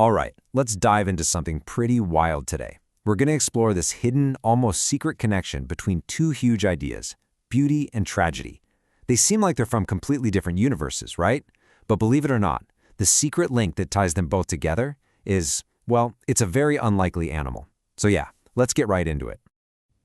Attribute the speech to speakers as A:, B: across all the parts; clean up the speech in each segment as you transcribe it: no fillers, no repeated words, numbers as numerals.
A: All right, let's dive into something pretty wild today. We're going to explore this hidden, almost secret connection between two huge ideas, beauty and tragedy. They seem like they're from completely different universes, right? But believe it or not, the secret link that ties them both together is, well, it's a very unlikely animal. So yeah, let's get right into it.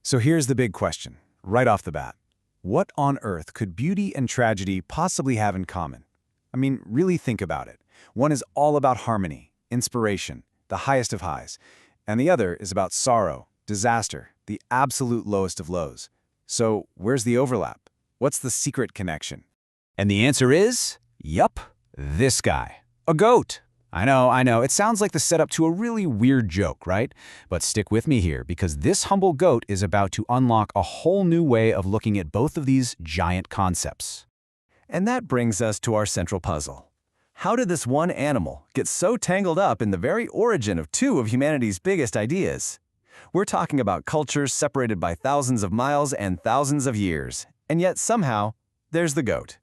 B: So here's the big question, right off the bat. What on earth could beauty and tragedy possibly have in common? I mean, really think about it. One is all about harmony, inspiration, the highest of highs, and the other is about sorrow, disaster, the absolute lowest of lows. So where's the overlap? What's the secret connection?
C: And the answer is, yup, this guy. A goat. I know, it sounds like the setup to a really weird joke, right? But stick with me here, because this humble goat is about to unlock a whole new way of looking at both of these giant concepts.
D: And that brings us to our central puzzle. How did this one animal get so tangled up in the very origin of two of humanity's biggest ideas? We're talking about cultures separated by thousands of miles and thousands of years, and yet somehow, there's the goat.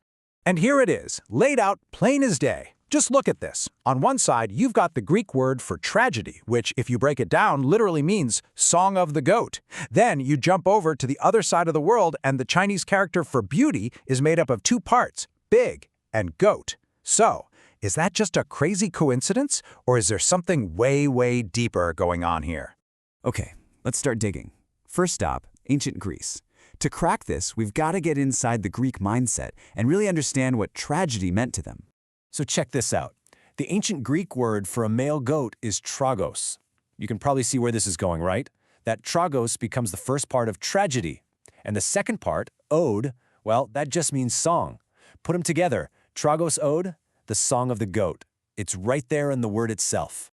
E: And here it is, laid out plain as day. Just look at this. On one side, you've got the Greek word for tragedy, which, if you break it down, literally means song of the goat. Then you jump over to the other side of the world, and the Chinese character for beauty is made up of two parts, big and goat. So, is that just a crazy coincidence, or is there something way, way deeper going on here?
F: Okay, let's start digging. First stop, ancient Greece. To crack this, we've got to get inside the Greek mindset and really understand what tragedy meant to them.
D: So check this out. The ancient Greek word for a male goat is tragos. You can probably see where this is going, right? That tragos becomes the first part of tragedy. And the second part, ode, well, that just means song. Put them together, tragos ode, the song of the goat. It's right there in the word itself.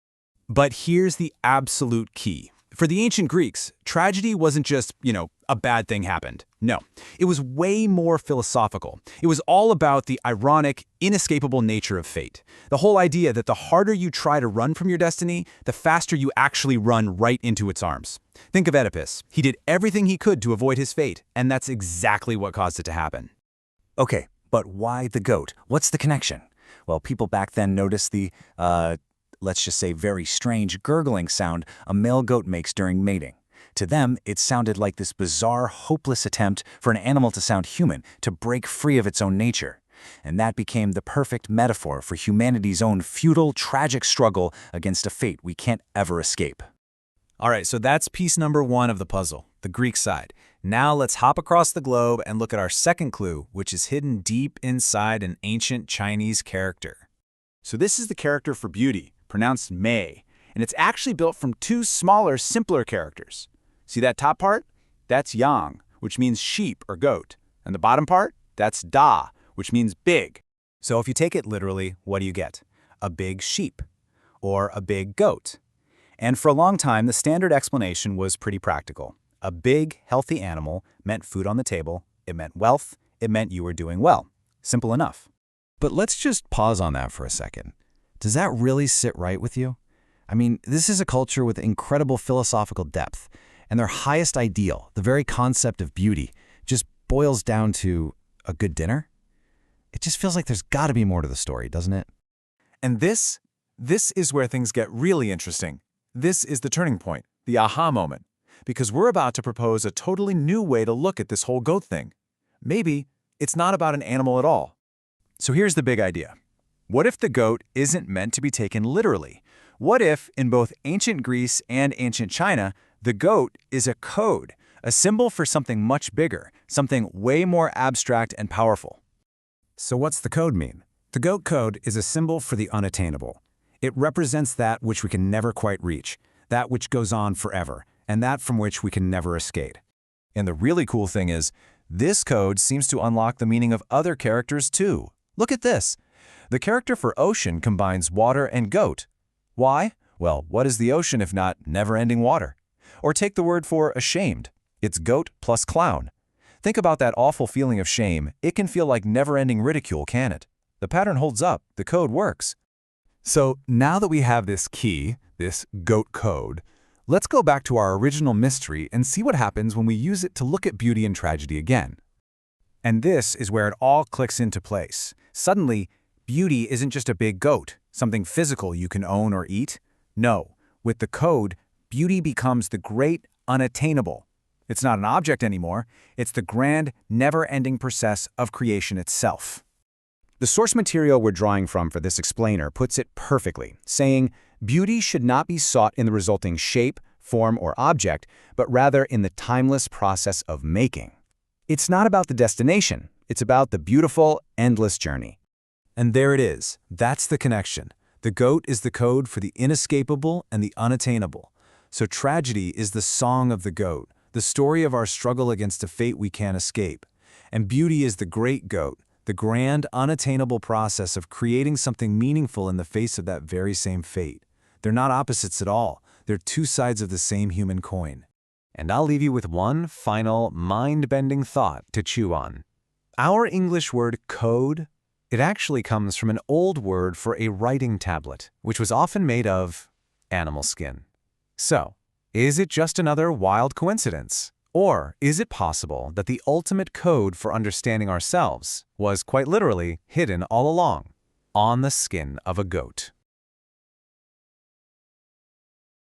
B: But here's the absolute key. For the ancient Greeks, tragedy wasn't just, a bad thing happened. No, it was way more philosophical. It was all about the ironic, inescapable nature of fate. The whole idea that the harder you try to run from your destiny, the faster you actually run right into its arms. Think of Oedipus. He did everything he could to avoid his fate, and that's exactly what caused it to happen.
G: Okay, but why the goat? What's the connection? Well, people back then noticed the, let's just say very strange gurgling sound a male goat makes during mating. To them, it sounded like this bizarre, hopeless attempt for an animal to sound human, to break free of its own nature. And that became the perfect metaphor for humanity's own futile, tragic struggle against a fate we can't ever escape.
B: All right, so that's piece number one of the puzzle, the Greek side. Now let's hop across the globe and look at our second clue, which is hidden deep inside an ancient Chinese character. So this is the character for beauty, pronounced Mei, and it's actually built from two smaller, simpler characters. See that top part? That's Yang, which means sheep or goat. And the bottom part? That's Da, which means big. So if you take it literally, what do you get? A big sheep, or a big goat. And for a long time, the standard explanation was pretty practical. A big, healthy animal meant food on the table, it meant wealth, it meant you were doing well. Simple enough.
A: But let's just pause on that for a second. Does that really sit right with you? I mean, this is a culture with incredible philosophical depth, and their highest ideal, the very concept of beauty, just boils down to a good dinner? It just feels like there's got to be more to the story, doesn't it?
B: And this is where things get really interesting. This is the turning point, the aha moment, because we're about to propose a totally new way to look at this whole goat thing. Maybe it's not about an animal at all. So here's the big idea. What if the goat isn't meant to be taken literally? What if, in both ancient Greece and ancient China, the goat is a code, a symbol for something much bigger, something way more abstract and powerful?
E: So what's the code mean? The goat code is a symbol for the unattainable. It represents that which we can never quite reach, that which goes on forever, and that from which we can never escape.
D: And the really cool thing is, this code seems to unlock the meaning of other characters too. Look at this. The character for ocean combines water and goat. Why? Well, what is the ocean if not never-ending water? Or take the word for ashamed. It's goat plus clown. Think about that awful feeling of shame. It can feel like never-ending ridicule, can it? The pattern holds up. The code works.
B: So now that we have this key, this goat code, let's go back to our original mystery and see what happens when we use it to look at beauty and tragedy again. And this is where it all clicks into place. Suddenly, beauty isn't just a big goat, something physical you can own or eat.
C: No, with the code, beauty becomes the great unattainable. It's not an object anymore, it's the grand, never-ending process of creation itself. The source material we're drawing from for this explainer puts it perfectly, saying, beauty should not be sought in the resulting shape, form, or object, but rather in the timeless process of making. It's not about the destination, it's about the beautiful, endless journey.
B: And there it is. That's the connection. The goat is the code for the inescapable and the unattainable. So tragedy is the song of the goat, the story of our struggle against a fate we can't escape. And beauty is the great goat, the grand, unattainable process of creating something meaningful in the face of that very same fate. They're not opposites at all. They're two sides of the same human coin.
A: And I'll leave you with one final, mind-bending thought to chew on. Our English word code, it actually comes from an old word for a writing tablet, which was often made of animal skin. So, is it just another wild coincidence? Or is it possible that the ultimate code for understanding ourselves was quite literally hidden all along on the skin of a goat?